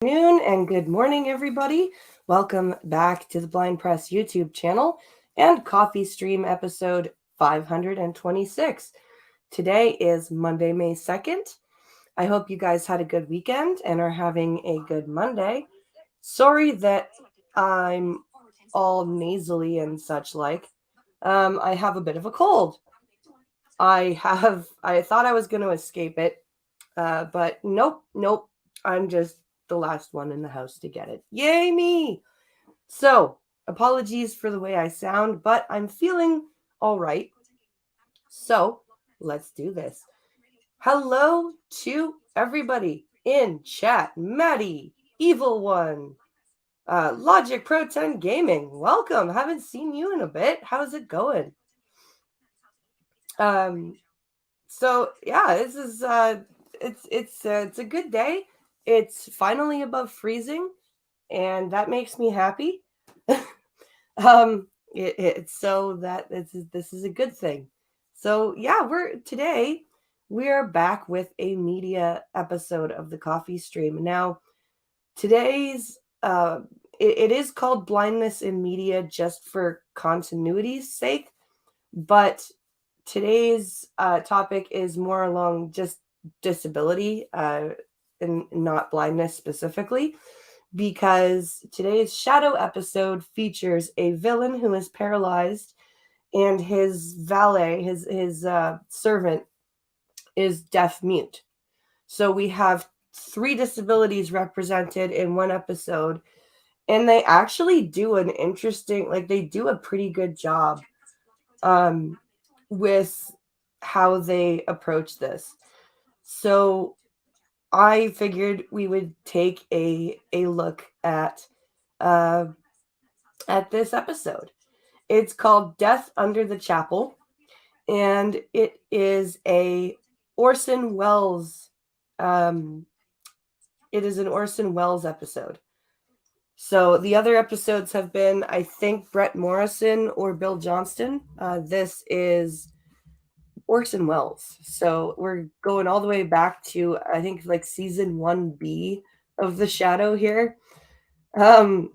Afternoon and good morning, everybody. Welcome back to the Blind Press YouTube channel and Coffee Stream episode 526. Today is Monday, May 2nd. I hope you guys had a good weekend and are having a good Monday. Sorry that I'm all nasally and such like. I have a bit of a cold. I thought I was going to escape it, but nope. I'm just the last one in the house to get it. Yay me! So, apologies for the way I sound, but I'm feeling all right. So, let's do this. Hello to everybody in chat. Maddie, Evil One, Logic Pro 10 Gaming. Welcome. Haven't seen you in a bit. How's it going? So yeah, this is it's a good day. It's finally above freezing, and that makes me happy. It's so that this is a good thing. So yeah, we are back with a media episode of the Coffee Stream. Now, today's it is called Blindness in Media just for continuity's sake, but today's topic is more along just disability and not blindness specifically, because today's shadow episode features a villain who is paralyzed and his valet, his servant, is deaf mute. So we have three disabilities represented in one episode, and they actually do they do a pretty good job with how they approach this. So I figured we would take a look at this episode. It's called Death Under the Chapel, and it is a Orson Welles. It is an Orson Welles episode. So the other episodes have been, I think, Brett Morrison or Bill Johnston. This is Orson Welles. So we're going all the way back to, I think, like season 1B of The Shadow here. So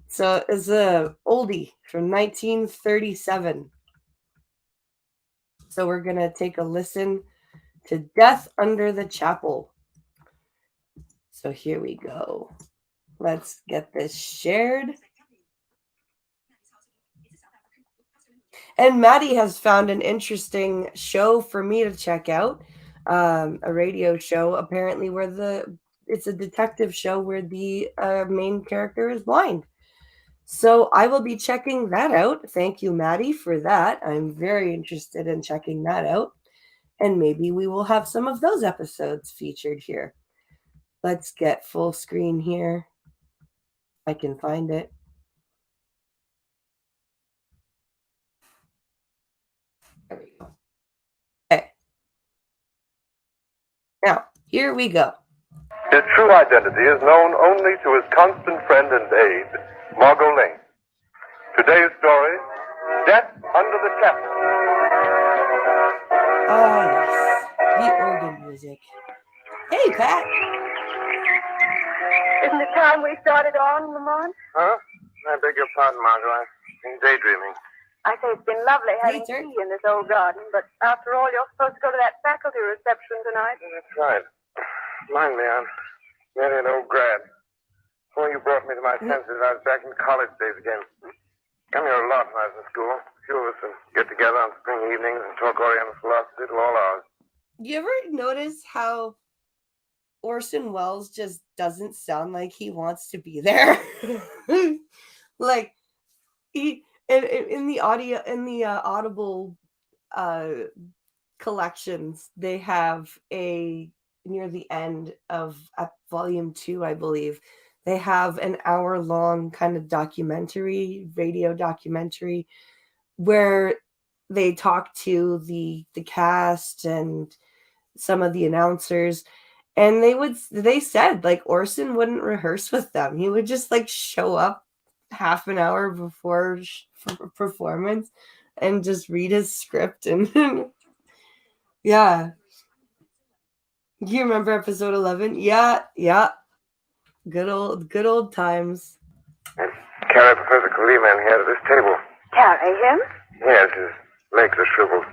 it's a oldie from 1937. So we're gonna take a listen to Death Under the Chapel. So here we go. Let's get this shared. And Maddie has found an interesting show for me to check out. A radio show, apparently, where it's a detective show where the main character is blind. So I will be checking that out. Thank you, Maddie, for that. I'm very interested in checking that out. And maybe we will have some of those episodes featured here. Let's get full screen here. I can find it. There we go. Okay. Now, here we go. His true identity is known only to his constant friend and aide, Margot Lane. Today's story, Death Under the Chapel. Ah, yes. The organ music. Hey, Pat. Isn't it time we started on, Lamont? Huh? I beg your pardon, Margot. I've been daydreaming. I say it's been lovely having tea in this old garden, but after all, you're supposed to go to that faculty reception tonight. That's right. Mind me, I'm merely an old grad. Before you brought me to my senses, I was back in college days again. Come here a lot when I was in school. A few of us would get together on spring evenings and talk Oriental philosophy till all hours. You ever notice how Orson Welles just doesn't sound like he wants to be there? Like, he in the Audible collections, they have near the end of volume 2, I believe, they have an hour-long kind of radio documentary, where they talk to the cast and some of the announcers, and they said like Orson wouldn't rehearse with them. He would just like show up half an hour before performance and just read his script. And yeah, you remember episode 11? Yeah. Good old times. And carry Professor Kalima in here to this table. Carry him? Yes, his legs are shriveled.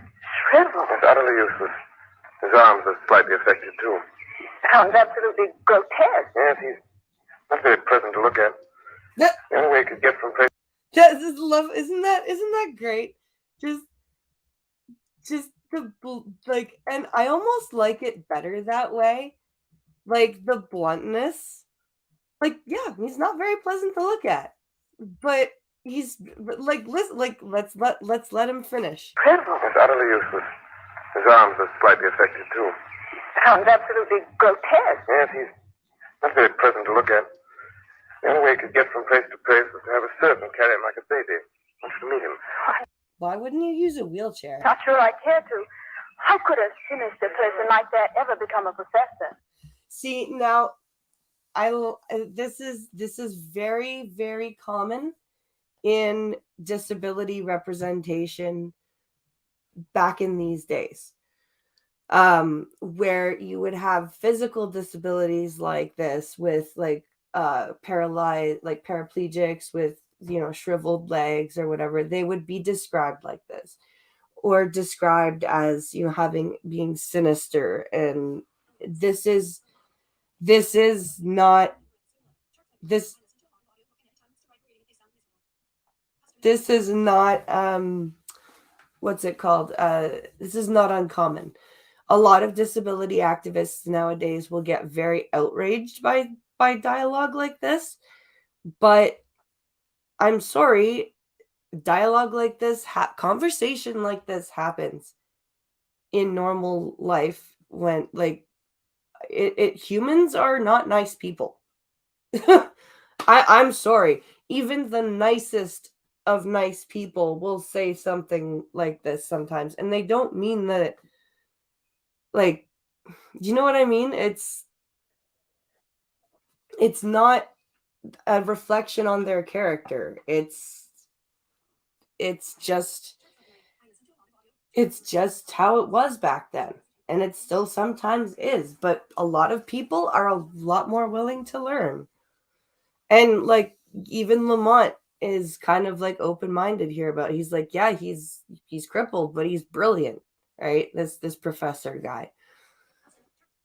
Shriveled? It's utterly useless. His arms are slightly affected, too. Sounds absolutely grotesque. Yes, he's not very pleasant to look at. That, The only way he could get from place... isn't that great? Just the, like, and I almost like it better that way. Like, the bluntness. Like, yeah, he's not very pleasant to look at. But he's, like, listen, like, let's let him finish. It's utterly useless. His arms are slightly affected, too. Sounds absolutely grotesque. Yes, he's not very pleasant to look at. The only way he could get from place to place was to have a servant carry him like a baby. I want you to meet him. Why wouldn't you use a wheelchair? Not sure I care to. How could a sinister person like that ever become a professor? See, now, this is very, very common in disability representation back in these days, where you would have physical disabilities like this with like paralyzed, like paraplegics with, you know, shriveled legs or whatever. They would be described like this, or described as, you know, being sinister. And this is not this is not what's it called? This is not uncommon. A lot of disability activists nowadays will get very outraged by dialogue like this, but I'm sorry, dialogue like this, conversation like this happens in normal life when, like, humans are not nice people. I'm sorry. Even the nicest of nice people will say something like this sometimes, and they don't mean that, like, you know what I mean? It's not a reflection on their character. It's just how it was back then, and it still sometimes is, but a lot of people are a lot more willing to learn. And like, even Lamont is kind of like open-minded here about, he's like, yeah, he's crippled, but he's brilliant, right? This professor guy.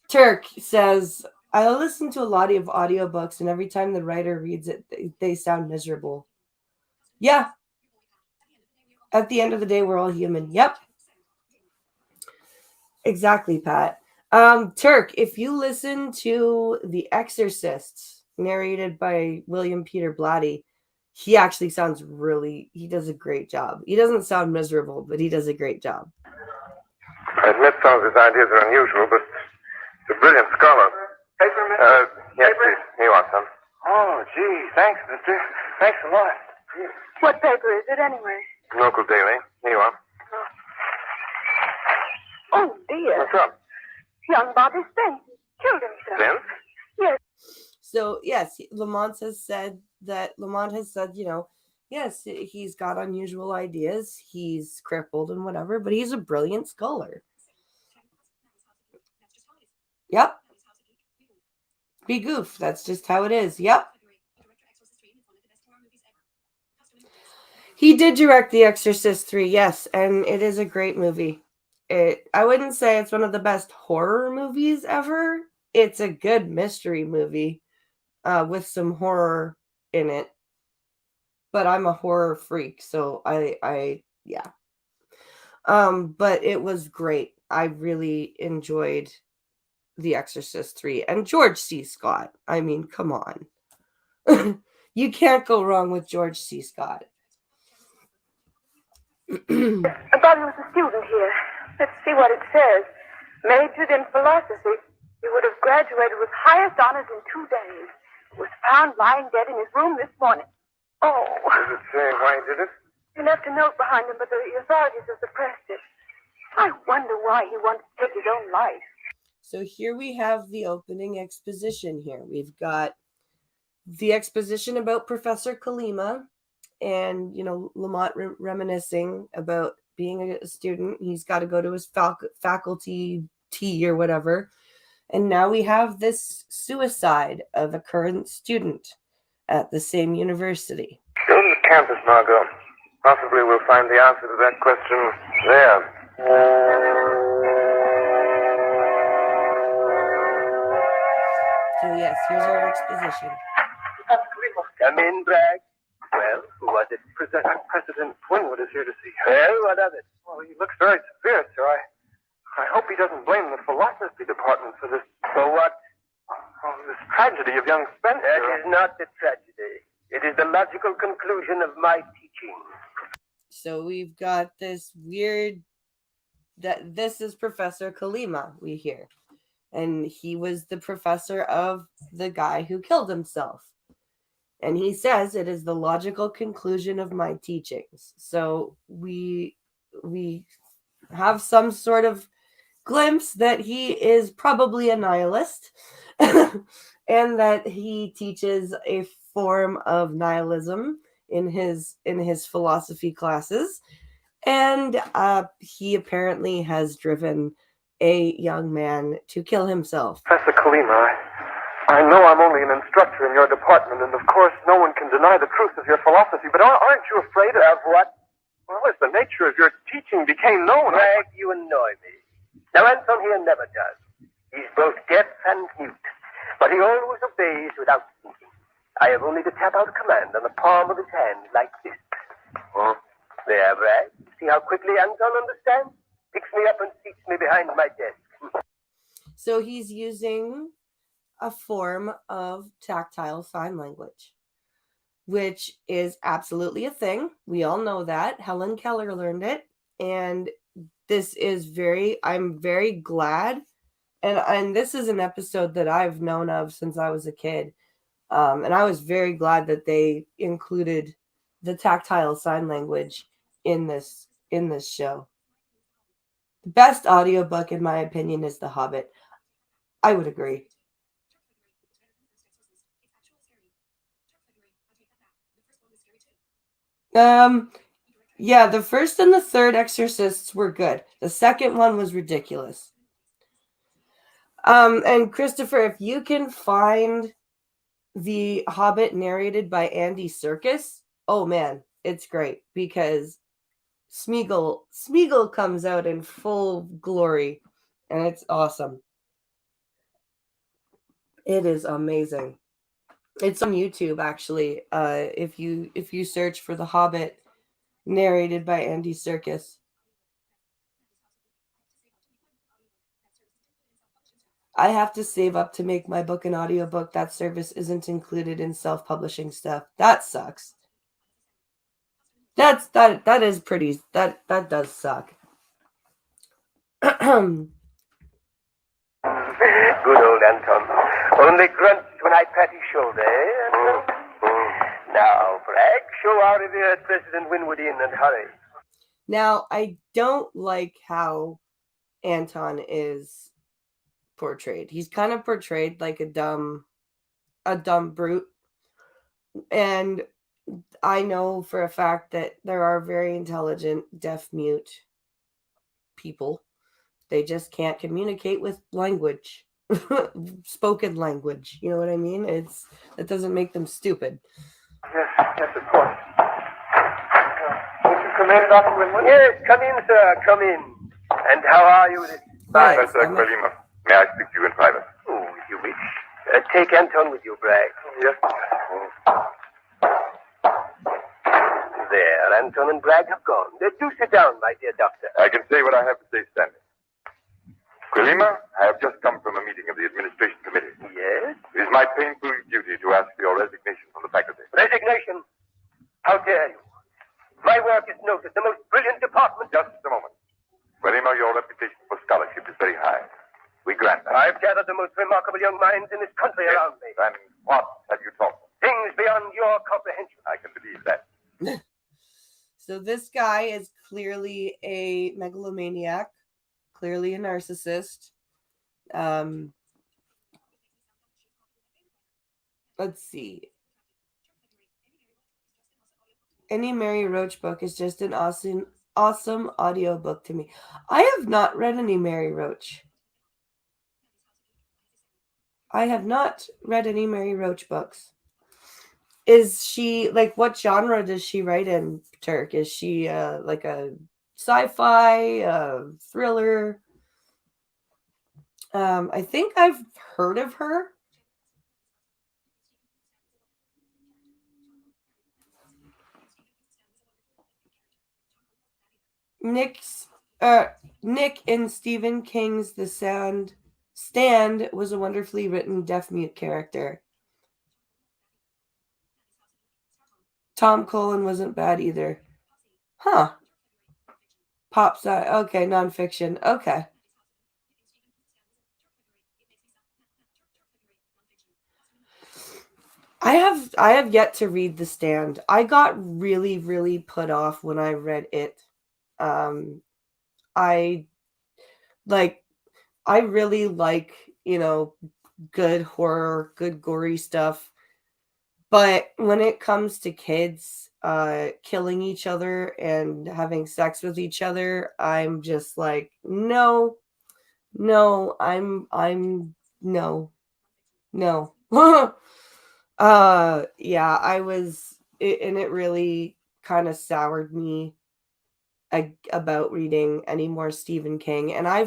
Turk says, I listen to a lot of audiobooks, and every time the writer reads it, they sound miserable. Yeah. At the end of the day, we're all human. Yep. Exactly, Pat. Turk, if you listen to The Exorcist, narrated by William Peter Blatty, he actually sounds he does a great job. He doesn't sound miserable, but he does a great job. I admit some of his ideas are unusual, but he's a brilliant scholar. Paper, mister? Yes, Paper? please. Here you are, son. Oh, gee, thanks, mister. Thanks a lot. What paper is it anyway? Local daily. Here you are. Oh, dear. What's up? Young Bobby Spence killed himself. Spence? Yes. So, yes, Lamont has said, you know, yes, he's got unusual ideas. He's crippled and whatever, but he's a brilliant scholar. Yep. Be goof. That's just how it is. Yep. He did direct The Exorcist 3, yes, and it is a great movie. I wouldn't say it's one of the best horror movies ever. It's a good mystery movie with some horror in it. But I'm a horror freak, so yeah. But it was great. I really enjoyed The Exorcist 3. And George C. Scott. I mean, come on. You can't go wrong with George C. Scott. Bobby was a student here. Let's see what it says. Majored in philosophy. He would have graduated with highest honors in 2 days. Was found lying dead in his room this morning. Oh. Does it say why he did it? He left a note behind him, but the authorities have suppressed it. I wonder why he wanted to take his own life. So here we have the opening exposition here. We've got the exposition about Professor Kalima and, you know, Lamont reminiscing about being a student. He's got to go to his faculty tea or whatever. And now we have this suicide of a current student at the same university. Go to the campus, Margot. Possibly we'll find the answer to that question there. So yes, here's our exposition. Come in, Bragg. Well, who was it? President Winwood is here to see you. Well, what of it? Well, he looks very severe, sir. I hope he doesn't blame the philosophy department for this. For what? Oh, this tragedy of young Spencer. That is not the tragedy. It is the logical conclusion of my teaching. So we've got this weird that this is Professor Kalima, we hear. And he was the professor of the guy who killed himself. And he says it is the logical conclusion of my teachings. So we have some sort of glimpse that he is probably a nihilist and that he teaches a form of nihilism in his philosophy classes. And he apparently has driven a young man to kill himself. Professor Kalima, I know I'm only an instructor in your department, and of course no one can deny the truth of your philosophy, but aren't you afraid of what? Well, as the nature of your teaching became known... Bragg, you annoy me. Now, Anton here never does. He's both deaf and mute, but he always obeys without thinking. I have only to tap out a command on the palm of his hand like this. Oh. There, Bragg. See how quickly Anton understands? Picks me up and seats me behind my desk. So he's using a form of tactile sign language, which is absolutely a thing. We all know that. Helen Keller learned it. And this is I'm very glad. And this is an episode that I've known of since I was a kid. And I was very glad that they included the tactile sign language in this show. The best audiobook, in my opinion, is The Hobbit. I would agree. Yeah, the first and the third Exorcists were good. The second one was ridiculous. And Christopher, if you can find The Hobbit narrated by Andy Serkis, oh man, it's great because Smeagol comes out in full glory, and it's awesome. It is amazing. It's on YouTube, actually. If you search for The Hobbit, narrated by Andy Serkis. I have to save up to make my book an audiobook. That service isn't included in self-publishing stuff. That sucks. That is pretty. That does suck. Good old Anton. Only grunts when I pat his shoulder, eh, Anton? Now, Bragg, show our revered President Winwood in and hurry. Now, I don't like how Anton is portrayed. He's kind of portrayed like a dumb brute. And I know for a fact that there are very intelligent deaf mute people. They just can't communicate with language. Spoken language. You know what I mean? That doesn't make them stupid. Yes, of course. Won't you come in, Dr. Winwood? Yes, come in, sir, come in. And how are you this fine? Professor Kalima, may I speak to you in private? Oh, if you wish. Take Anton with you, Bragg. Yes. There, Anton and Bragg have gone. Do sit down, my dear doctor. I can say what I have to say standing. Kalima, I have just come from a meeting of the administration committee. Yes? It is my painful duty to ask for your resignation from the faculty. Resignation? How dare you? My work is noted, the most brilliant department. Just a moment. Kalima, your reputation for scholarship is very high. We grant that. I've gathered the most remarkable young minds in this country around me. And what have you taught them? Things beyond your comprehension. I can believe that. So this guy is clearly a megalomaniac, clearly a narcissist. Let's see. Any Mary Roach book is just an awesome audiobook to me. I have not read any Mary Roach. I have not read any Mary Roach books. Is she, like, what genre does she write in, Turk? Is she like a sci-fi, thriller? I think I've heard of her. Nick in Stephen King's The Stand was a wonderfully written deaf-mute character. Tom Cullen wasn't bad either. Huh. Pop sci. Okay, nonfiction. Okay. I have yet to read The Stand. I got really, really put off when I read it. I really like, good horror, good gory stuff. But when it comes to kids killing each other and having sex with each other, I'm just like, no, I'm no. Yeah, and it really kind of soured me about reading any more Stephen King. And I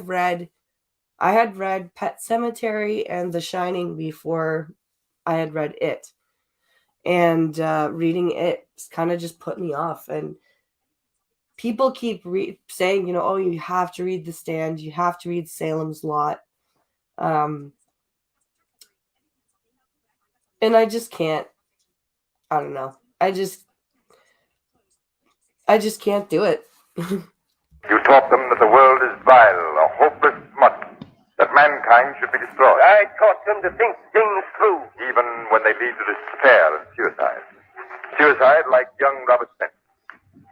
had read Pet Sematary and The Shining before I had read it. And reading it kind of just put me off. And people keep saying, oh, you have to read The Stand, you have to read Salem's Lot. And I just can't. I don't know. I just can't do it. You taught them that the world is vile, a hopeless muck, that mankind should be destroyed. I taught them to think things through. Even when they lead to despair and suicide. Suicide like young Robert Spence.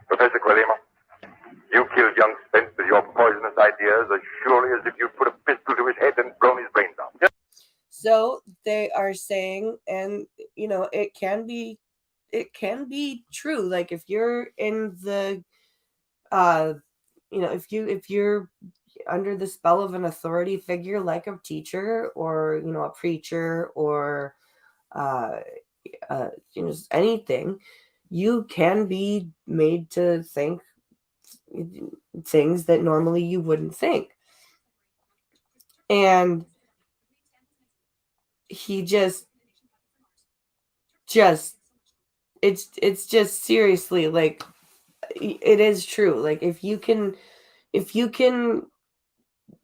Professor Quilima, you killed young Spence with your poisonous ideas as surely as if you put a pistol to his head and blown his brains out. So they are saying, and it can be true. Like if you're in the, if you're under the spell of an authority figure like a teacher or a preacher or anything, you can be made to think things that normally you wouldn't think. And he just it's just seriously, like, it is true. Like if you can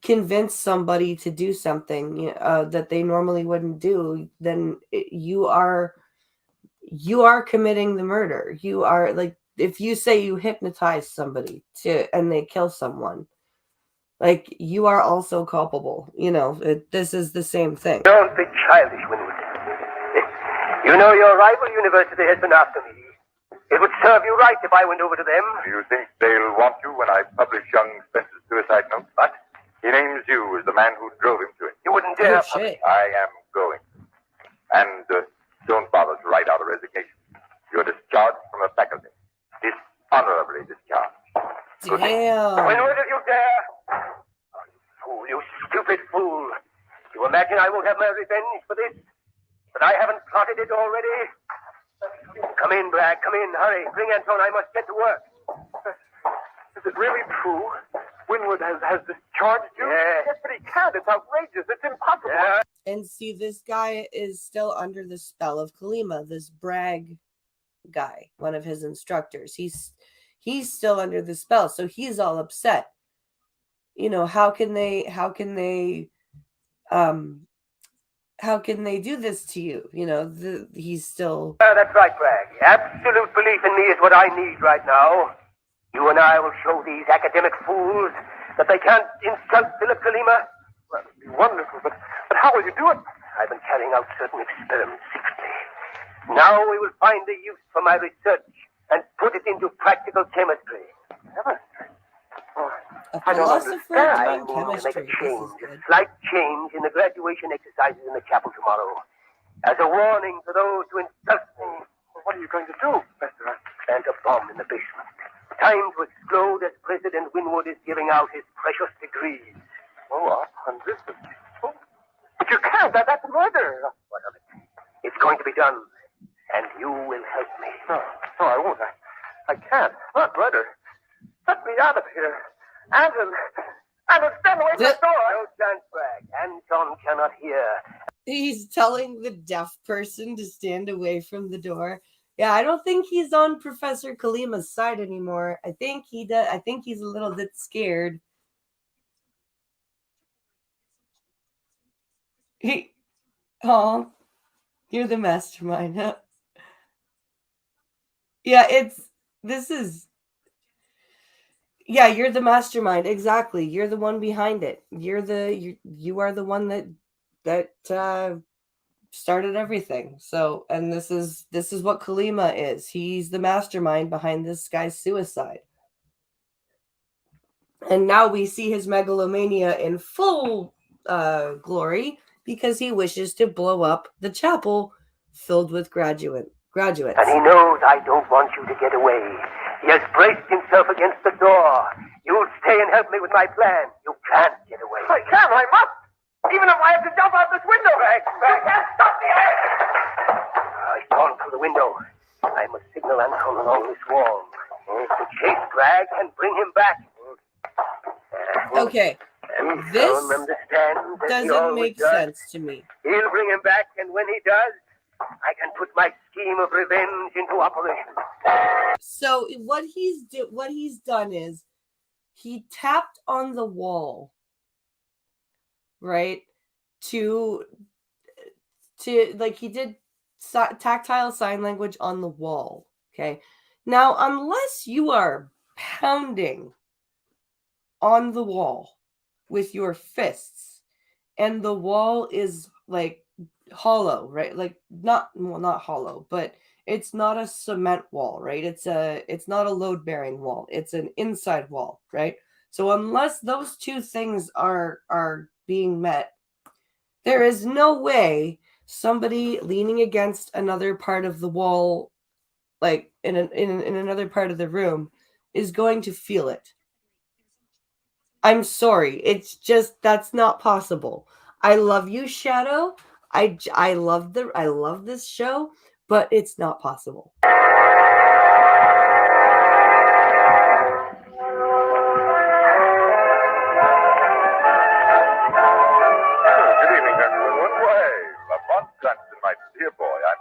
convince somebody to do something that they normally wouldn't do, then you are committing the murder. You are, like, if you say you hypnotize somebody and they kill someone, like, you are also culpable. This is the same thing. Don't be childish, Winwood. You know your rival university has been after me. It would serve you right if I went over to them. Do you think they'll want you when I publish young Spence's suicide note? What? He names you as the man who drove him to it. You wouldn't dare. Oh, shit. I am going. And don't bother to write out a resignation. You're discharged from the faculty. Dishonorably discharged. Damn. Winwood, if you dare. Oh, you stupid fool. You imagine I won't have my revenge for this? But I haven't plotted it already? Come in, Bragg. Come in. Hurry. Bring Anton. I must get to work. Is it really true? Winwood has discharged you? Yes. But he can't. It's outrageous. It's impossible. Yeah. And see, this guy is still under the spell of Kalima, this Bragg guy, one of his instructors. He's still under the spell, so he's all upset. How can they do this to you? He's still. That's right, Bragg. Absolute belief in me is what I need right now. You and I will show these academic fools that they can't insult Philip Kalima. Well, it'd be wonderful, but how will you do it? I've been carrying out certain experiments secretly. Now we will find the use for my research and put it into practical chemistry. Chemistry? Oh, A I don't philosopher I understand. doing mean to make chemistry. a This change, is a good. slight change in the graduation exercises in the chapel tomorrow. As a warning to those who insult me. What are you going to do, Professor? Plant a bomb in the basement. Time to explode as President Winwood is giving out his precious degrees. Oh, 150. Oh. But you can't. That's murder. What of it? It's going to be done, and you will help me. No, I won't. I can't. Not murder. Let me out of here. Anton, stand away from the door. No chance, Bragg. Anton cannot hear. He's telling the deaf person to stand away from the door. Yeah, I don't think he's on Professor Kalima's side anymore. I think he does. I think he's a little bit scared. Oh, you're the mastermind, huh? Yeah, yeah, you're the mastermind. Exactly. You're the one behind it. You are the one that started everything. So, and this is what Kalima is. He's the mastermind behind this guy's suicide. And now we see his megalomania in full glory because he wishes to blow up the chapel filled with graduates. And he knows I don't want you to get away. He has braced himself against the door. You'll stay and help me with my plan. You can't get away. I can. I must. Even if I have to jump out this window. You can't stop me. He's gone through the window. I must signal Anton along this wall. To chase Bragg and bring him back. Okay. This doesn't make sense to me. He'll bring him back, and when he does, I can put my scheme of revenge into operation. So what he's done is he tapped on the wall, right? To like he did tactile sign language on the wall. Okay. Now, unless you are pounding on the wall with your fists and the wall is like hollow, right? Like not hollow, but it's not a cement wall, right? It's not a load bearing wall. It's an inside wall, right? So unless those two things are being met, there is no way somebody leaning against another part of the wall, like in another part of the room, is going to feel it. I'm sorry. It's just, that's not possible. I love you, Shadow. I love this show, but it's not possible.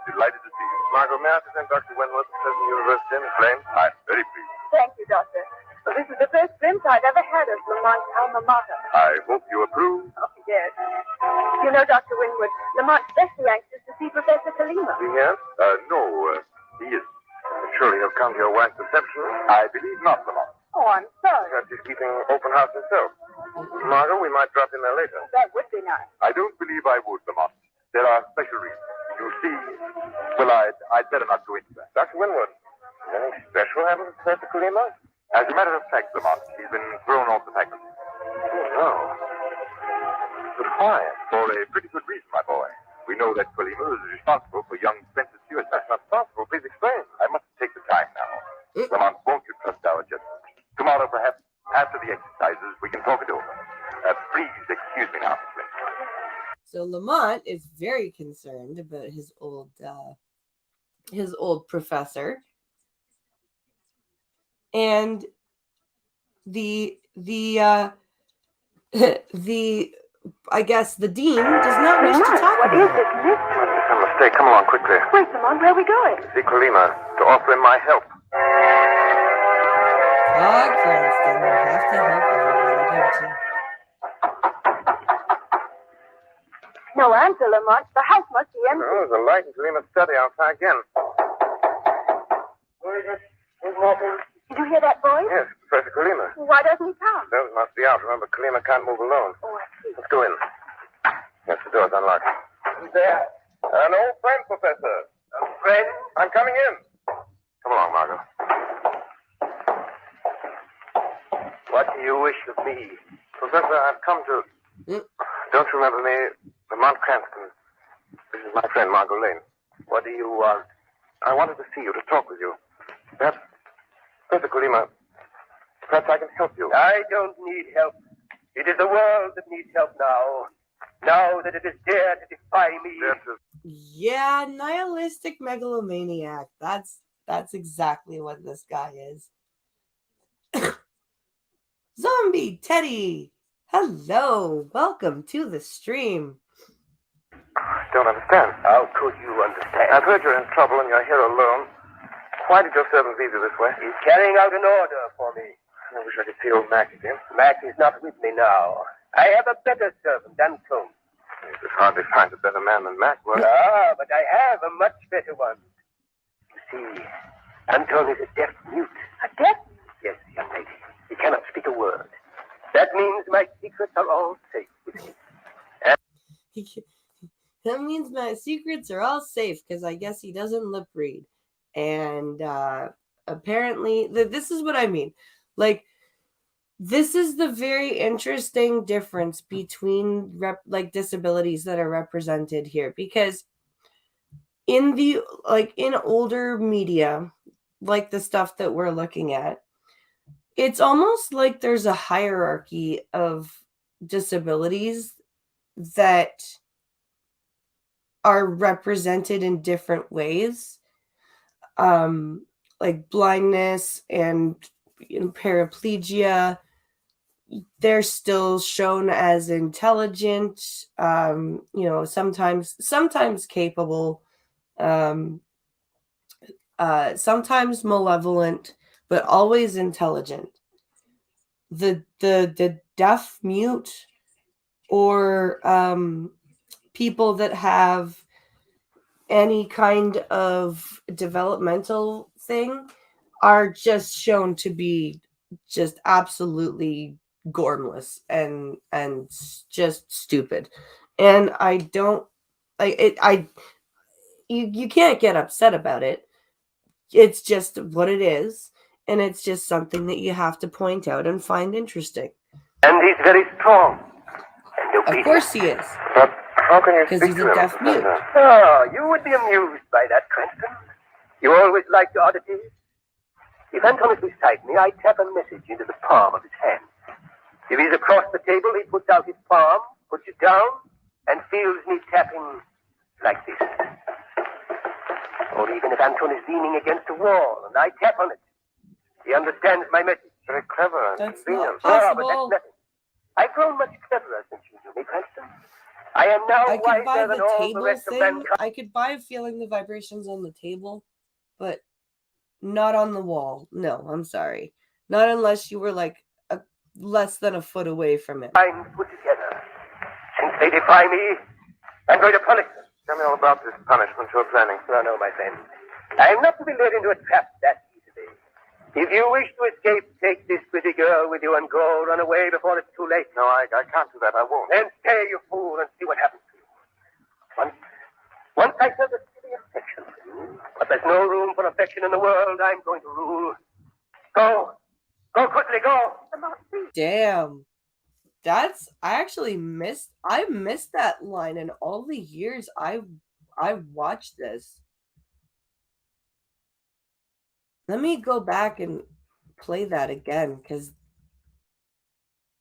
Delighted to see you. Margot, may I present Dr. Wentworth of Pleasant University and explain? I'm very pleased. Thank you, Doctor. Well, this is the first glimpse I've ever had of Lamont's alma mater. I hope you approve. Oh, yes. You know, Dr. Winwood, Lamont's especially anxious to see Professor Kalima. Yes? No, he is. Surely he'll come to your wife's reception. I believe not, Lamont. Oh, I'm sorry. Perhaps he's keeping open house himself. Margot, we might drop in there later. That would be nice. I don't believe I would, Lamont. There are special reasons. You see, well, I'd better not go into that. Dr. Winwood, anything special happened to Professor Kalima? As a matter of fact, Lamont, he's been thrown off the faculty. Oh, no. But why? For a pretty good reason, my boy. We know that Kalima is responsible for young Spencer's suicide. That's not possible. Please explain. I must take the time now. Lamont, won't you trust our judgment? Tomorrow, perhaps, after the exercises, we can talk it over. Please excuse me now, Miss Linton. So Lamont is very concerned about his old professor, and the I guess the dean does not wish to talk What about is this mystery? It's a mistake. Come along quickly. Wait, Lamont, where are we going? See Kalima to offer him my help. God, Cranston, you have to help everybody, don't you? No answer, Lamont. The house must be empty. Oh, there's a light in Kalima's study. I'll try again. Where is it? There's nothing. Did you hear that voice? Yes, Professor Kalima. Why doesn't he come? Those must be out. Remember, Kalima can't move alone. Oh, I see. Let's go in. Yes, the door's unlocked. Who's there? An old friend, Professor. A friend? I'm coming in. Come along, Margot. What do you wish of me? Professor, I've come to... Don't you remember me? Lamont Cranston. This is my friend, Margot Lane. What do you want? I wanted to see you, to talk with you. Perhaps, Professor Kalima, perhaps I can help you. I don't need help. It is the world that needs help now. Now that it is dared to defy me. Yeah, nihilistic megalomaniac. That's exactly what this guy is. Zombie Teddy! Hello, welcome to the stream. Don't understand. How could you understand? I've heard you're in trouble and you're here alone. Why did your servant leave you this way? He's carrying out an order for me. I wish I could see old Mac again. Mac is not with me now. I have a better servant, Anton. You could hardly find a better man than Mac, would you? Ah, but I have a much better one. You see, Anton is a deaf mute. A deaf? Yes, young lady. He cannot speak a word. That means my secrets are all safe with him. That means my secrets are all safe because I guess he doesn't lip read. And apparently, this is what I mean. Like, this is the very interesting difference between disabilities that are represented here, because in older media, like the stuff that we're looking at, it's almost like there's a hierarchy of disabilities that are represented in different ways. Like blindness and paraplegia, they're still shown as intelligent, sometimes capable, sometimes malevolent, but always intelligent. The deaf mute, or people that have any kind of developmental thing, are just shown to be just absolutely gormless and just stupid. And I don't like it. You can't get upset about it. It's just what it is, and it's just something that you have to point out and find interesting. And he's very strong. And Of course he is. But how can you Because speak he's to a him? deaf mute. Oh, you would be amused by that, Cranston. You always liked oddities. If Anton is beside me, I tap a message into the palm of his hand. If he's across the table, he puts out his palm, puts it down, and feels me tapping like this. Or even if Anton is leaning against a wall and I tap on it, he understands my message. Very clever and That's convenient. not Oh, but possible. that's nothing. I've grown much cleverer since you knew me, Cranston. I am now I could buy wiser than the all the table rest of thing. mankind. I could buy feeling the vibrations on the table, but not on the wall. No, I'm sorry. Not unless you were like less than a foot away from it. I'm put together. Since they defy me, I'm going to punish them. Tell me all about this punishment you're planning. No, my friend. I'm not to be led into a trap that easily. If you wish to escape, take this pretty girl with you and go. Run away before it's too late. No, I can't do that. I won't. Then stay, you fool, and see what happens to you. Once I felt a silly affection for you, but there's no room for affection in the world. I'm going to rule. Go. Go quickly, go. Damn. I missed that line in all the years I've watched this. Let me go back and play that again, because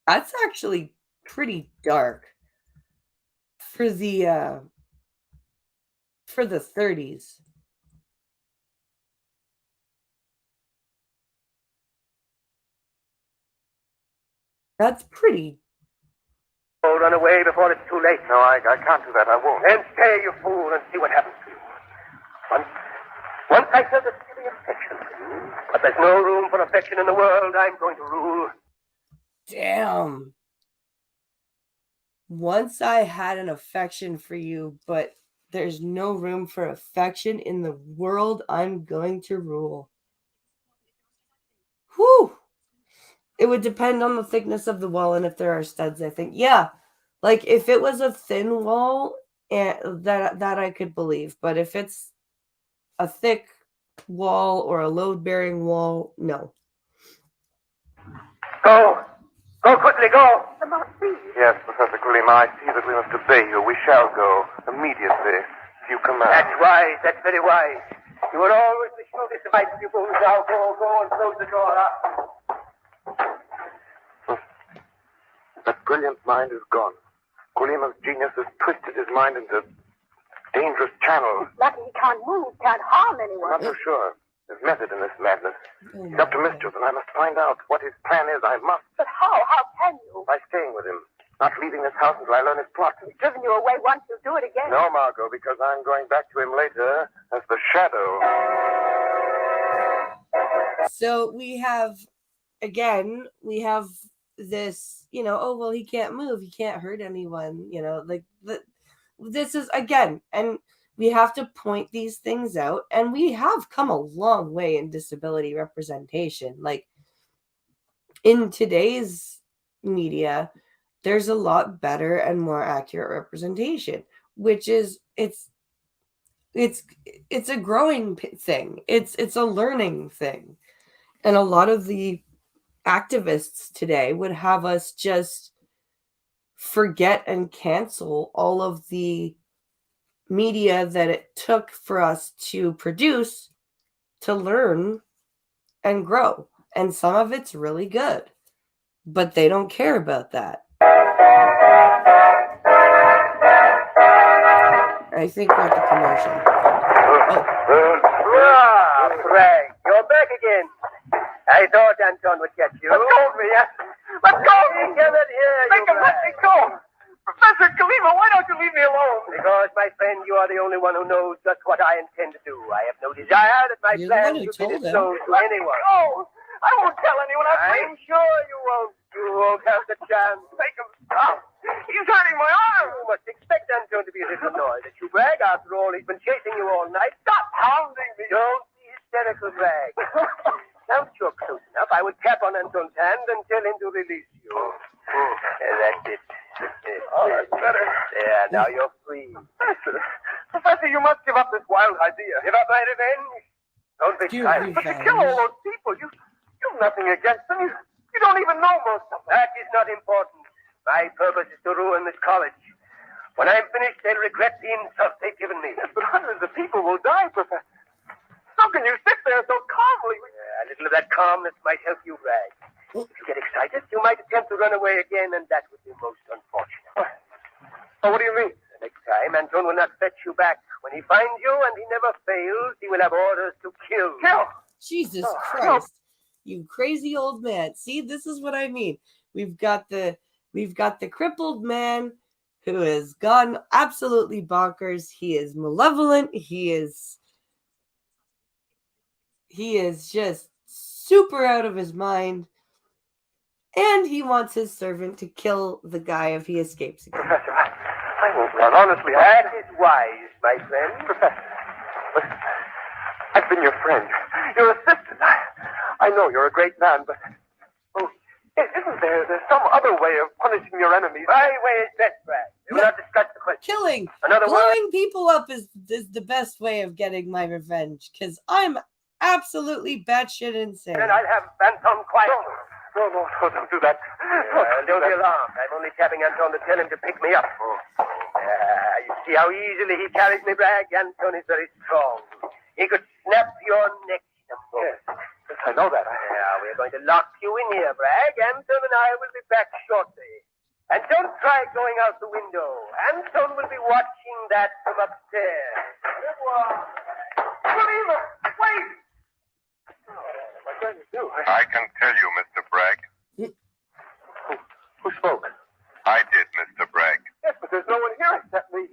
that's actually pretty dark for the 30s. That's pretty. Oh, run away before it's too late. No, I can't do that. I won't. Then stay, you fool, and see what happens to you. Once I felt a silly affection for you, but there's no room for affection in the world. I'm going to rule. Damn. Once I had an affection for you, but there's no room for affection in the world. I'm going to rule. Whew. It would depend on the thickness of the wall and if there are studs, I think. Yeah. Like if it was a thin wall, that I could believe. But if it's a thick wall or a load-bearing wall, no. Go. Go quickly, go. Yes, Professor Gleam, I see that we must obey you. We shall go immediately. If you command. That's wise. That's very wise. You will always be sure this might be fools. Now go and close the door up. That brilliant mind is gone. Kolima's genius has twisted his mind into dangerous channels. Lucky he can't move, can't harm anyone. I'm not so sure. There's method in this madness. Oh He's up to my mischief, and I must find out what his plan is. I must. But how? How can you? By staying with him. Not leaving this house until I learn his plot. He's driven you away once, he'll do it again. No, Margot, because I'm going back to him later as the Shadow. So we have this, oh, well, he can't move, he can't hurt anyone, this is, again, and we have to point these things out, and we have come a long way in disability representation. Like, in today's media, there's a lot better and more accurate representation, which is, it's a growing thing. It's a learning thing. And a lot of the activists today would have us just forget and cancel all of the media that it took for us to produce, to learn and grow. And some of it's really good, but they don't care about that. I think we're at the commercial. Frank, you're back again. I thought Anton would catch you. Let go of me, yes. Let go of me. He cannot hear you, Make him let me go. Professor Kalima, why don't you leave me alone? Because, my friend, you are the only one who knows just what I intend to do. I have no desire that my You're the plan one who should be told him. disclosed to anyone. No, I won't tell anyone. I'm sure you won't. You won't have the chance. Make him stop. He's hurting my arm. You must expect Anton to be a little annoyed at you, Bragg. After all, he's been chasing you all night. Stop pounding me. Don't be hysterical, Bragg. Now that you're close enough, I would tap on Anton's hand and tell him to release you. That's it. Oh, that's better. There, now you're free. Professor, you must give up this wild idea. Give up my revenge? Don't be Give silent. But you kill all those people. You've nothing against them. You don't even know most of them. That is not important. My purpose is to ruin this college. When I'm finished, they'll regret the insult they've given me. Yes, but hundreds of people will die, Professor. How can you sit there so calmly? A little of that calmness might help you, Bragg. If you get excited, you might attempt to run away again, and that would be most unfortunate. Oh, what do you mean? The next time, Anton will not fetch you back. When he finds you, and he never fails, he will have orders to kill. Kill! Jesus Christ. You crazy old man. See, this is what I mean. We've got the crippled man who has gone absolutely bonkers. He is malevolent. He is just super out of his mind. And he wants his servant to kill the guy if he escapes again. Professor, I won't run. Honestly, That is wise, my friend. Professor, but I've been your friend, your assistant. I know you're a great man, but isn't there some other way of punishing your enemies? My way is best, Bragg. We will not discuss the question. Killing, Another blowing people up is the best way of getting my revenge, because I'm absolutely batshit insane. And I'll have Anton quiet. No, don't do that. Don't be alarmed. I'm only tapping Anton to tell him to pick me up. You see how easily he carries me, Bragg? Anton is very strong. He could snap your neck in a moment. Yes, I know that. We're going to lock you in here, Bragg. Anton and I will be back shortly. And don't try going out the window. Anton will be watching that from upstairs. Kalima, wait! What am I going to do? I can tell you, Mr. Bragg. Who spoke? I did, Mr. Bragg. Yes, but there's no one here except me.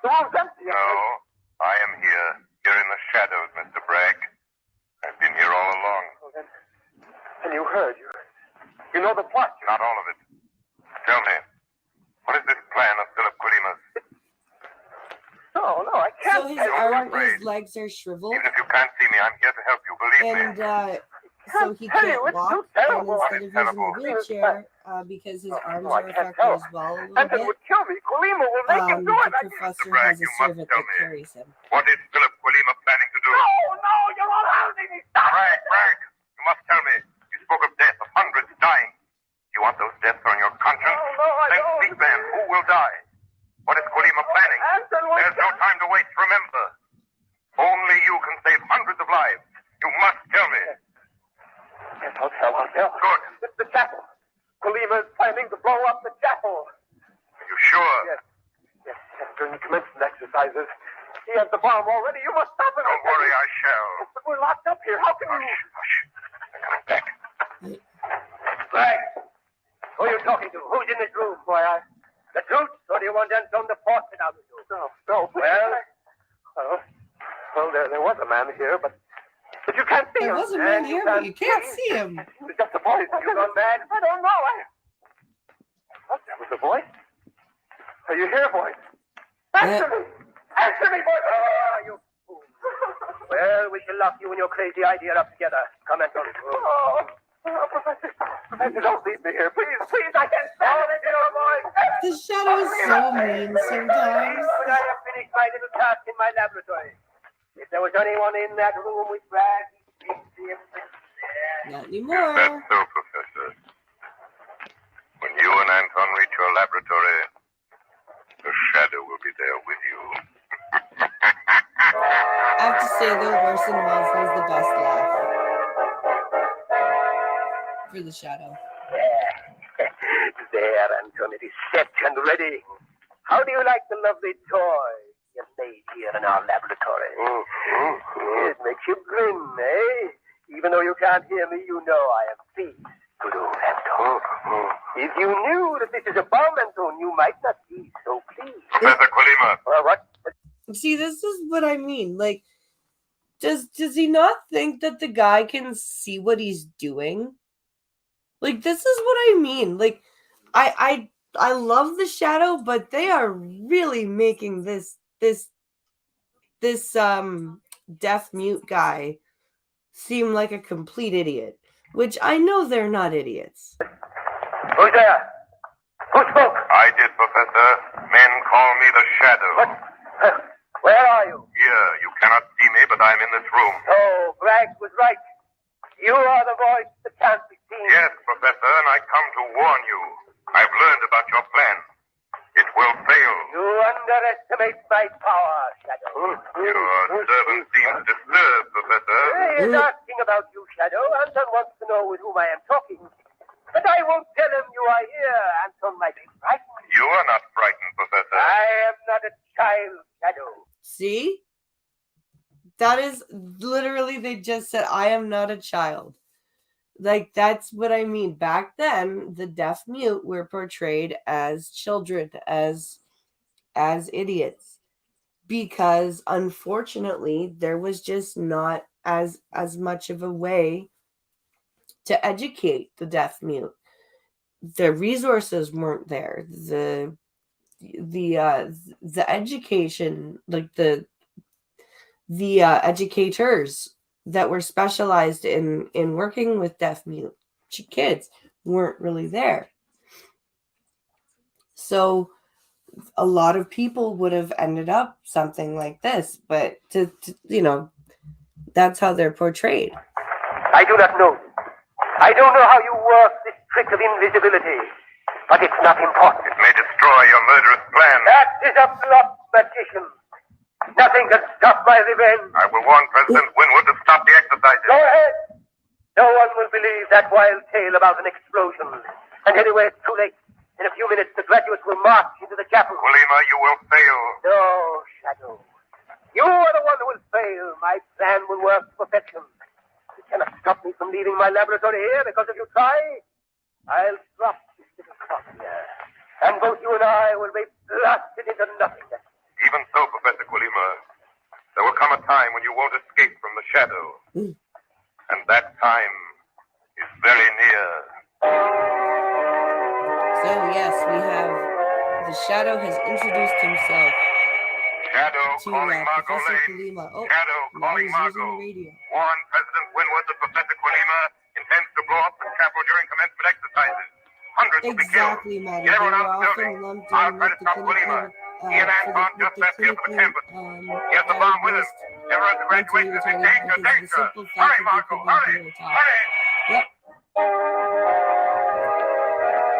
The room's empty. No, I am here in the shadows, Mr. Bragg. I've been here all along. Oh, then you heard. You know the plot. Not all of it. Tell me, what is this plan of Philip Kulima's? No, I can't. So his legs are shriveled, Even if you can't see me, I'm here to help you, believe me. and so he Tell you, can't it's walk, too and terrible. instead of using a wheelchair, because his arms I are can't affected tell. as well a Anton little would kill me. Kalima will make him bit. do it. The professor Bragg, has a you must servant tell that me. carries him. What is Philip Kulima planning to do? No, you're all hounding me. Stop. Bragg, you must tell me. You spoke of death, of hundreds dying. You want those deaths on your conscience? No, I Then don't. speak then. Who will die? What is Kulima planning? Anton will There's no time to wait. Remember, only you can save hundreds of lives. You must tell me. Yes, I'll tell. Good. It's the chapel. Kalima is planning to blow up the chapel. You sure exercises. He has the bomb already. You must stop him. Don't worry, I shall. But we're locked up here. How can you... Hush. I'm coming back. Frank, who are you talking to? Who's in this room? Why, the truth? Or do you want Anton to force it out of you? No. Well, there was a man here, but you can't see him. There was a man here, but you can't see him. It was just a voice. You gone mad? I don't know. What? That was a voice? Are you here, voice? Answer me! Answer me, voice! Oh, you fool. Well, we shall lock you and your crazy idea up together. Come, Anton. Professor, don't leave me here. Please, I can't stand it. Your voice. The shadow is so mean sometimes. But I have finished my little task in my laboratory. If there was anyone in that room with Brad, he'd see him. Not Is anymore. that so, Professor? When you and Anton reach your laboratory, the shadow will be there with you. I have to say, though, Orson Welles has the best laugh for the shadow. There, Anton, it is set and ready. How do you like the lovely toy you made here in our laboratory? It makes you grin, eh? Even though you can't hear me, you know I am pleased. Good old Anton. If you knew that this is a bomb, Anton, you might not be so pleased. Professor Colima. What? See, this is what I mean. Like, does he not think that the guy can see what he's doing? Like, this is what I mean. Like, I love the shadow, but they are really making this deaf mute guy seem like a complete idiot, which I know they're not idiots. Who's there? Who spoke? I did, Professor. Men call me the shadow. What? Where are you? Here, you cannot see me, but I'm in this room. Oh, Bragg was right. You are the voice that can't be seen. Yes, Professor, and I come to warn you. I've learned about your plan. It will fail. You underestimate my power, Shadow. Your servant seems disturbed, Professor. He is asking about you, Shadow. Anton wants to know with whom I am talking. But I won't tell him you are here. Anton might be frightened. You are not frightened, Professor. I am not a child, Shadow. See? That is literally, they just said, I am not a child. Like, that's what I mean. Back then, the deaf mute were portrayed as children, as idiots. Because, unfortunately, there was just not as much of a way to educate the deaf mute. The resources weren't there. The education, like the educators that were specialized in working with deaf mute kids weren't really there. So a lot of people would have ended up something like this, but to that's how they're portrayed. I do not know. I don't know how you work this trick of invisibility, but it's not important. It may destroy your murderous plan. That is a bluff, magician. Nothing can stop my revenge. I will warn President Winwood to stop the exercises. Go ahead. No one will believe that wild tale about an explosion. And anyway, it's too late. In a few minutes, the graduates will march into the chapel. Colima, you will fail. No, Shadow. You are the one who will fail. My plan will work to perfection. You cannot stop me from leaving my laboratory here because if you try, I'll drop this little cross here. And both you and I will be blasted into nothingness. Even so, Professor Colima, there will come a time when you won't escape from the shadow. And that time is very near. So yes, we have the shadow has introduced himself Shadow to calling Margot Professor Lane. Colima. Oh, Shadow now calling he's Margot. using the radio. Warn President Winwood that Professor Colima intends to blow up the chapel during commencement exercises. Hundreds will be killed. Exactly, madam. Get They everyone were out of the building. often lumped I'll in try with to the stop Colima. clinical, He and Anton just left here for the campus. He has the bomb with him. Never at the graduation is in danger, danger. Hurry, Margot, hurry, hurry. Yep.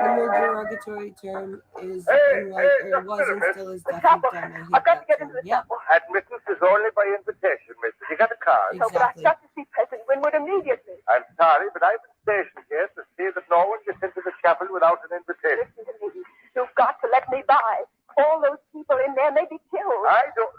The more derogatory term is wasn't still as definite term. I hate I've got to that get term. into the Yep, chapel. Admittance is only by invitation, mister. You got a card? No, but I've exactly. got to see President Winwood immediately. I'm sorry, but I've been stationed here to see that no one gets into the chapel without an invitation. Listen to me. You've got to let me by. All those people in there may be killed. I don't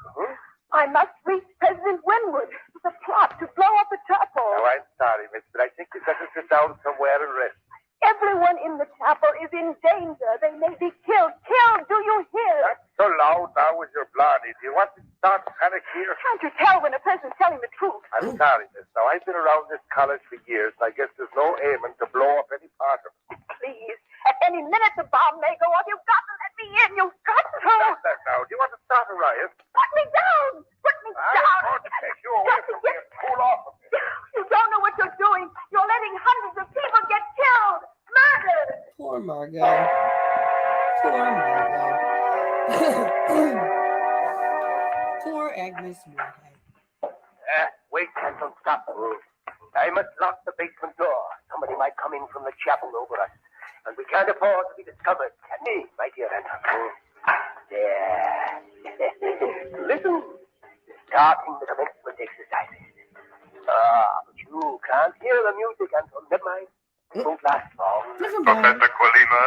think we'd better sit down somewhere and rest. Everyone in the chapel is in danger. They may be killed. Killed! Do you hear? Not so loud now with your bloody. Do you want to start panic here? Can't you tell when a person's telling the truth? I'm sorry, miss. Now, I've been around this college for years, and I guess there's no aiming to blow up any part of it. Please. At any minute the bomb may go off. You've got to let me in. You've got to. Stop that now. Do you want to start a riot? Put me down. Put me I'm down. going to take you away from me and cool off a bit. You don't know what you're doing. You're letting hundreds of people get killed. Murdered. Poor Margot. Poor Margot. Poor Agnes Moorehead. Wait, Anton, stop. I must lock the basement door. Somebody might come in from the chapel over us. And we can't afford to be discovered. Can we, my dear Anton? There. Listen. Starting the commencement exercises. But you can't hear the music, Anton. Never mind. It won't last long. Never mind. Professor Colima,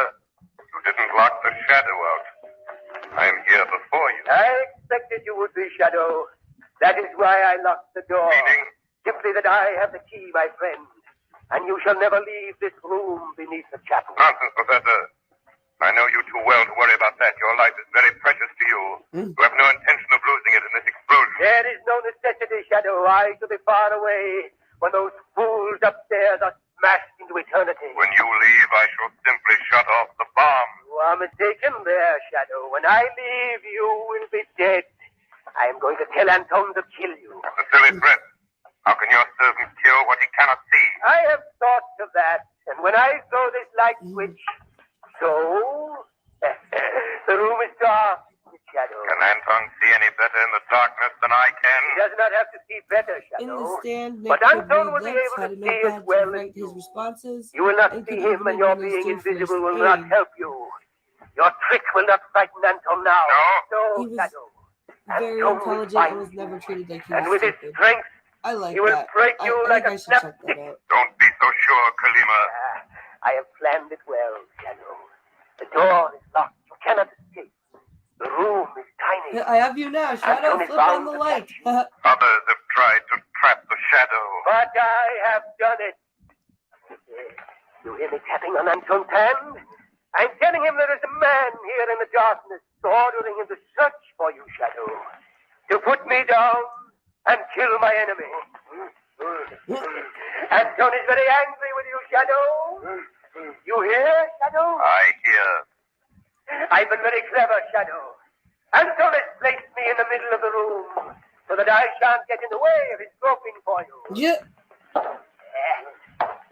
you didn't lock the shadow out. I'm here before you. I expected you would be, Shadow. That is why I locked the door. Meaning? Simply that I have the key, my friend. And you shall never leave this room beneath the chapel. Nonsense, Professor. I know you too well to worry about that. Your life is very precious to you. You have no intention of losing it in this explosion. There is no necessity, Shadow. I shall be far away when those fools upstairs are smashed into eternity. When you leave, I shall simply shut off the bomb. You are mistaken there, Shadow. When I leave, you will be dead. I am going to tell Anton to kill you. That's a silly threat. How can your servant kill what he cannot see? I have thought of that. And when I throw this light switch, so the room is dark, Shadow. Can Anton see any better in the darkness than I can? He does not have to see better, In Shadow. the stand, Nick But could Anton read will be lips, able had to a see as notepad well to as write his you. responses. You will not and see could him, even and your administer being invisible first will not aid. help you. Your trick will not frighten Anton now. No? He was Shadow. very Anton will intelligent find and was never treated like he And was with his stupid. strength, I like he will that. break I you think like I a should check snapstick. that out. Don't be so sure, Kalima. I have planned it well, Shadow. The door is locked. You cannot escape. The room is tiny. I have you now, Shadow. Anton is Flip on bound the to light. catch Others have tried to trap the shadow. But I have done it. You hear me tapping on Anton's hand? I'm telling him there is a man here in the darkness ordering him to search for you, Shadow. To put me down and kill my enemy. Anton is very angry with you, Shadow. You hear, Shadow? I hear. I've been very clever, Shadow. Anton has placed me in the middle of the room so that I shan't get in the way of his groping for you. Yeah.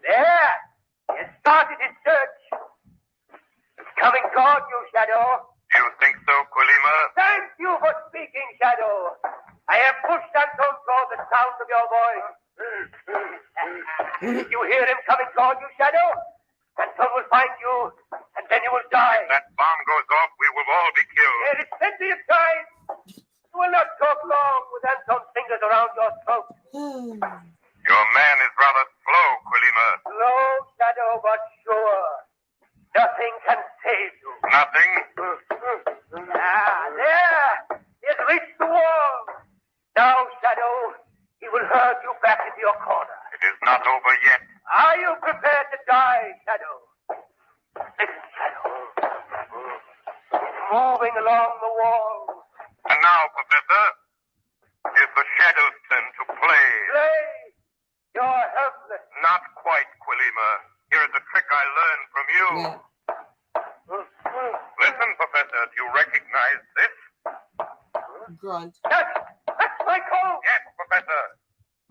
There! He has started his search. It's coming toward you, Shadow. Do you think so, Kalima? Thank you for speaking, Shadow. I have pushed Anton toward the sound of your voice. You hear him coming toward you, Shadow? Anton will find you, and then you will die. If that bomb goes off, we will all be killed. There is plenty of time. You will not talk long with Anton's fingers around your throat. Your man is rather slow, Kalima. Slow, Shadow, but sure. Nothing can save you. Nothing? There! He has reached the wall. Now, Shadow, he will herd you back into your corner. It is not over yet. Are you prepared to die, Shadow? Listen, Shadow. It's moving along the wall. And now, Professor, is the shadow's turn to play. Play! You're helpless. Not quite, Kalima. Here is a trick I learned from you. Yeah. Listen, Professor, do you recognize this? Grunt. That's my coat. Yes, Professor.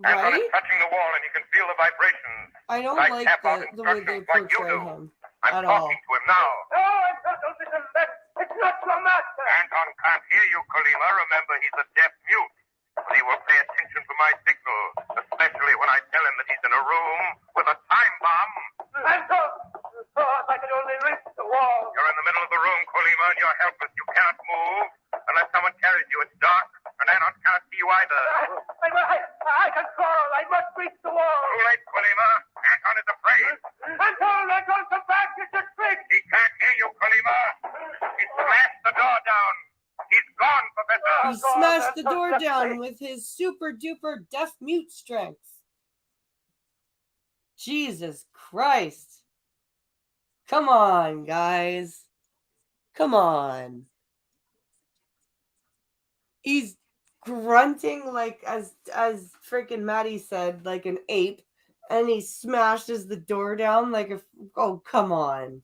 Anton Right? is touching the wall and he can feel the vibrations. I don't I like tap out the way they instructions like you portray do. him I'm at all. talking to him now. No, Anton, don't listen. It's not your master. Anton can't hear you, Kalima. Remember, he's a deaf mute. But he will pay attention to my signal, especially when I tell him that he's in a room with a time bomb. Anton! Oh, if I could only reach the wall. You're in the middle of the room, Kalima, and you're helpless. You cannot move unless someone carries you. It's dark, and Anton can't see you either. I can crawl. I must reach the wall. Too late, Kalima. Anton is afraid. Anton, come back. It's a trick. He can't hear you, Kalima. He smashed the door down. He's gone, Professor. He smashed the door down with his super duper deaf mute strength. Jesus Christ. Come on, guys. Come on. He's grunting like as freaking Maddie said, like an ape, and he smashes the door down like a oh come on.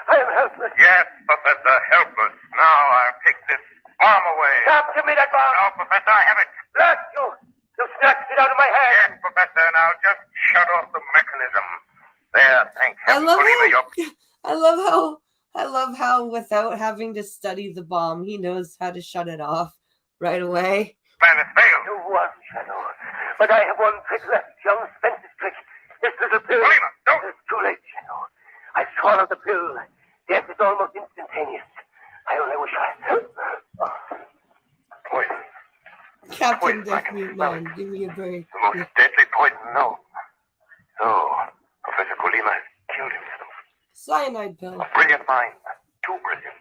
I am helpless. Yes, Professor, helpless. Now I'll take this bomb away. Stop, give me that bomb. No, Professor, I have it. Blast you! You snatched it out of my hand. Yes, Professor, now just shut off the mechanism. There, thank heaven, Colima, I love how without having to study the bomb, he knows how to shut it off right away. plan has failed. You won, Shadow. But I have one trick left, young Spencer's trick. This little pill. Colima, don't. It's too late, Shadow. I swallowed the pill. Death is almost instantaneous. I only wish I... Poison. Captain Poison, I Death can Mute smell Man, it. give me a break. The most deadly poison known. So, Professor Colima has killed himself. Cyanide pill. A brilliant mind. Too brilliant.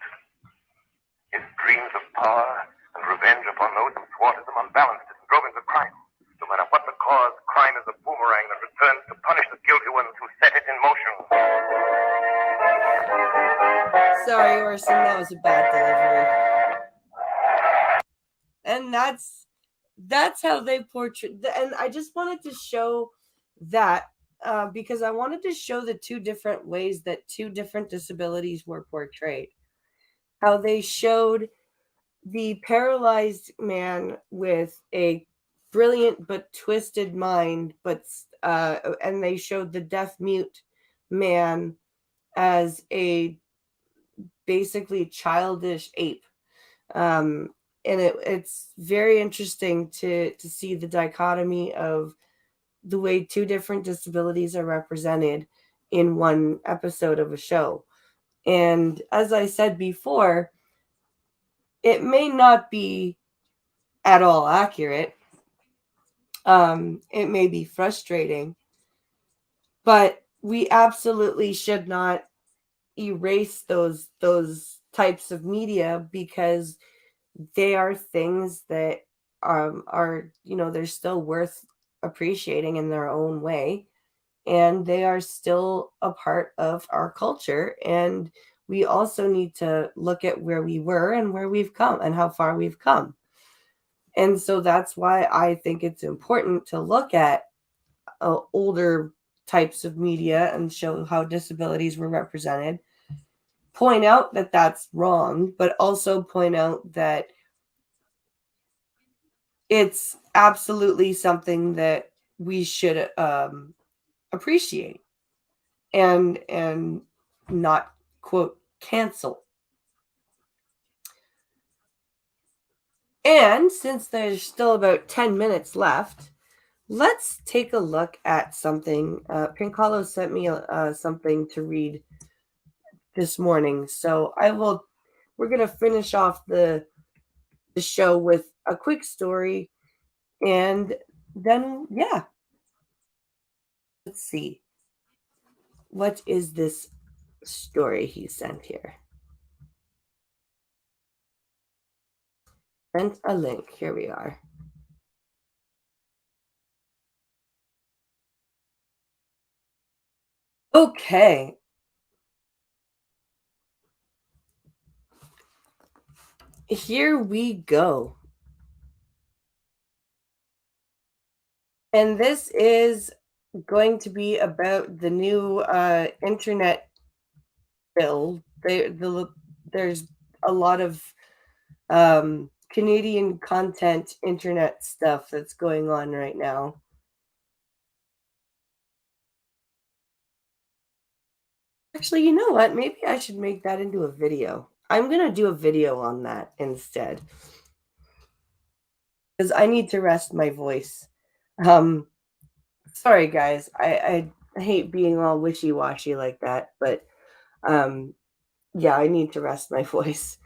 His dreams of power and revenge upon those who thwarted them unbalanced and drove him to crime. No matter what the cause, crime is a boomerang that returns to punish the guilty ones who set it in motion. Sorry, Orson, that was a bad delivery. And that's how they portray. And I just wanted to show that because I wanted to show the two different ways that two different disabilities were portrayed. How they showed the paralyzed man with a brilliant but twisted mind, and they showed the deaf mute man as a basically childish ape. And it's very interesting to see the dichotomy of the way two different disabilities are represented in one episode of a show. And as I said before, it may not be at all accurate. It may be frustrating, but we absolutely should not erase those types of media because they are things that are they're still worth appreciating in their own way, and they are still a part of our culture. And we also need to look at where we were and where we've come and how far we've come. And so that's why I think it's important to look at older types of media and show how disabilities were represented, point out that that's wrong, but also point out that it's absolutely something that we should appreciate and not, quote, cancel. And since there's still about 10 minutes left, let's take a look at something. Pinkalo sent me something to read this morning. So we're going to finish off the show with a quick story. And then, yeah. Let's see. What is this story he sent here? Sent a link. Here we are. Okay. Here we go. And this is going to be about the new internet bill. There's a lot of Canadian content internet stuff that's going on right now. Actually, you know what? Maybe I should make that into a video. I'm going to do a video on that instead. Because I need to rest my voice. Sorry, guys. I hate being all wishy-washy like that. But, yeah, I need to rest my voice.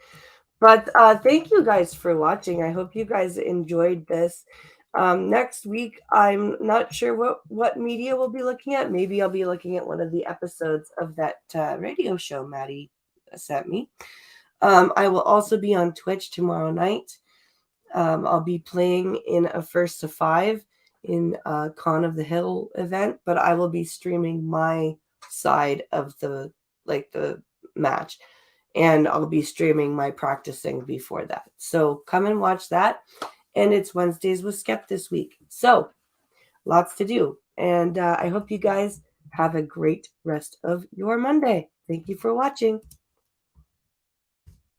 But thank you guys for watching. I hope you guys enjoyed this. Next week, I'm not sure what media we'll be looking at. Maybe I'll be looking at one of the episodes of that radio show Maddie sent me. I will also be on Twitch tomorrow night. I'll be playing in a 1st to 5, in Con of the Hill event, but I will be streaming my side of the match, and I'll be streaming my practicing before that. So come and watch that. And it's Wednesdays with Skep this week. So lots to do. And I hope you guys have a great rest of your Monday. Thank you for watching.